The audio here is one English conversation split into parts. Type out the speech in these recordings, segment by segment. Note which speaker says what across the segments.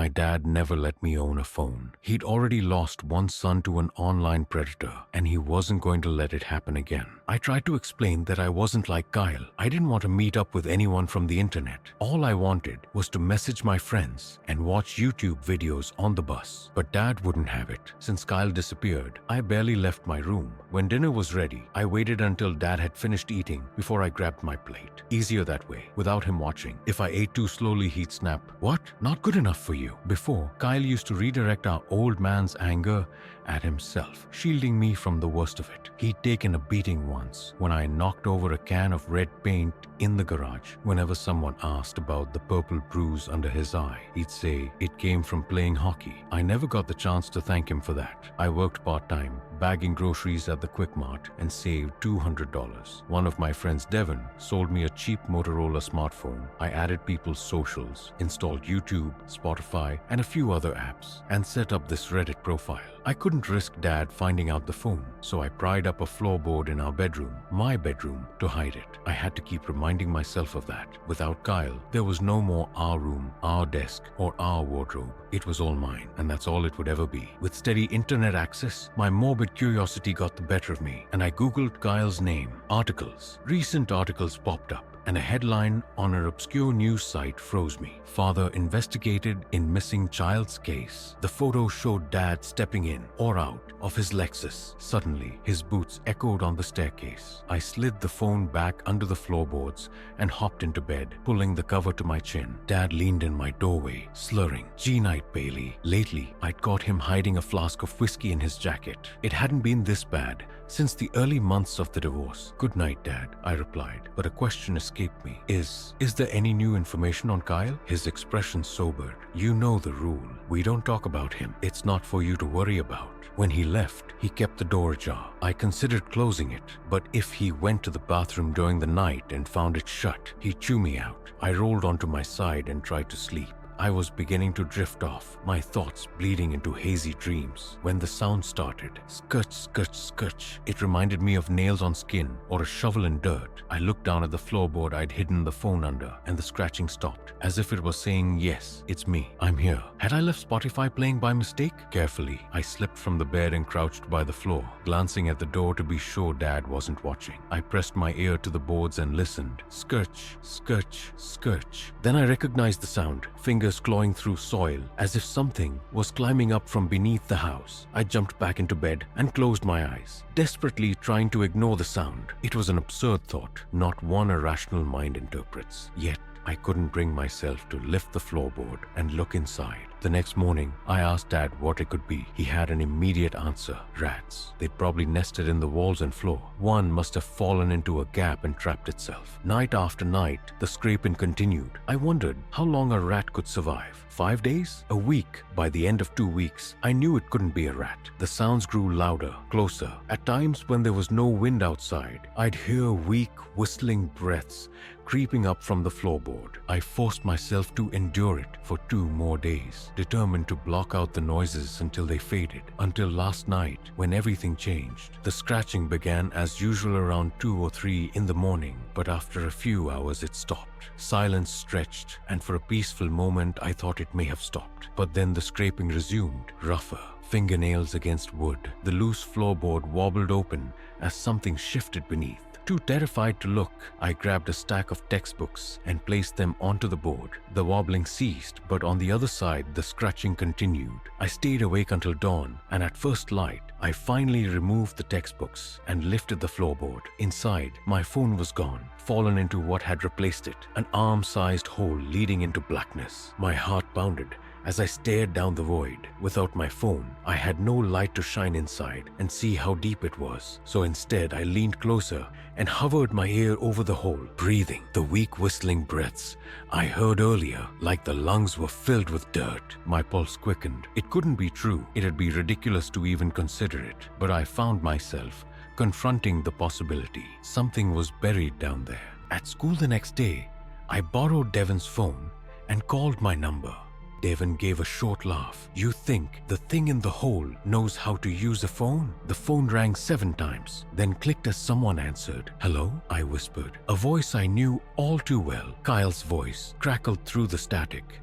Speaker 1: my dad never let me own a phone. He'd already lost one son to an online predator, and he wasn't going to let it happen again. I tried to explain that I wasn't like Kyle. I didn't want to meet up with anyone from the internet. All I wanted was to message my friends and watch YouTube videos on the bus. But Dad wouldn't have it. Since Kyle disappeared, I barely left my room. When dinner was ready, I waited until Dad had finished eating before I grabbed my plate. Easier that way, without him watching. If I ate too slowly, he'd snap, "What? Not good enough for you." Before, Kyle used to redirect our old man's anger at himself, shielding me from the worst of it. He'd taken a beating once when I knocked over a can of red paint in the garage. Whenever someone asked about the purple bruise under his eye, he'd say it came from playing hockey. I never got the chance to thank him for that. I worked part-time, bagging groceries at the Quick Mart, and saved $200. One of my friends, Devin, sold me a cheap Motorola smartphone. I added people's socials, installed YouTube, Spotify, and a few other apps, and set up this Reddit profile. I couldn't risk Dad finding out the phone, so I pried up a floorboard in our bedroom, my bedroom, to hide it. I had to keep reminding myself of that. Without Kyle, there was no more our room, our desk, or our wardrobe. It was all mine, and that's all it would ever be. With steady internet access, my morbid curiosity got the better of me, and I Googled Kyle's name. Articles. Recent articles popped up, and a headline on an obscure news site froze me. Father investigated in missing child's case. The photo showed Dad stepping in or out of his Lexus. Suddenly, his boots echoed on the staircase. I slid the phone back under the floorboards and hopped into bed, pulling the cover to my chin. Dad leaned in my doorway, slurring, "G-night, Bailey." Lately, I'd caught him hiding a flask of whiskey in his jacket. It hadn't been this bad since the early months of the divorce. "Good night, Dad," I replied, but a question escaped me. Is there any new information on Kyle?" His expression sobered. "You know the rule. We don't talk about him. It's not for you to worry about." When he left, he kept the door ajar. I considered closing it, but if he went to the bathroom during the night and found it shut, he'd chew me out. I rolled onto my side and tried to sleep. I was beginning to drift off, my thoughts bleeding into hazy dreams, when the sound started. Scutch, scutch, scutch. It reminded me of nails on skin or a shovel in dirt. I looked down at the floorboard I'd hidden the phone under, and the scratching stopped, as if it was saying, "Yes, it's me. I'm here." Had I left Spotify playing by mistake? Carefully, I slipped from the bed and crouched by the floor, glancing at the door to be sure Dad wasn't watching. I pressed my ear to the boards and listened. Scratch, scratch, scratch. Then I recognized the sound, fingers clawing through soil, as if something was climbing up from beneath the house. I jumped back into bed and closed my eyes, desperately trying to ignore the sound. It was an absurd thought, not one a rational mind interprets. Yet, I couldn't bring myself to lift the floorboard and look inside. The next morning, I asked Dad what it could be. He had an immediate answer. Rats. They'd probably nested in the walls and floor. One must have fallen into a gap and trapped itself. Night after night, the scraping continued. I wondered how long a rat could survive. 5 days? A week? By the end of 2 weeks, I knew it couldn't be a rat. The sounds grew louder, closer. At times when there was no wind outside, I'd hear weak, whistling breaths creeping up from the floorboard. I forced myself to endure it for 2 more days, determined to block out the noises until they faded. Until last night, when everything changed. The scratching began as usual around 2 or 3 in the morning, but after a few hours it stopped. Silence stretched, and for a peaceful moment I thought it may have stopped. But then the scraping resumed, rougher, fingernails against wood. The loose floorboard wobbled open as something shifted beneath. Too terrified to look, I grabbed a stack of textbooks and placed them onto the board. The wobbling ceased, but on the other side, the scratching continued. I stayed awake until dawn, and at first light, I finally removed the textbooks and lifted the floorboard. Inside, my phone was gone, fallen into what had replaced it, an arm-sized hole leading into blackness. My heart pounded as I stared down the void. Without my phone, I had no light to shine inside and see how deep it was. So instead, I leaned closer and hovered my ear over the hole, breathing the weak whistling breaths I heard earlier, like the lungs were filled with dirt. My pulse quickened. It couldn't be true. It'd be ridiculous to even consider it. But I found myself confronting the possibility. Something was buried down there. At school the next day, I borrowed Devin's phone and called my number. Devin gave a short laugh. "You think the thing in the hole knows how to use a phone?" The phone rang 7 times, then clicked as someone answered. "Hello?" I whispered. A voice I knew all too well. Kyle's voice crackled through the static.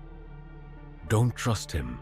Speaker 1: Don't trust him.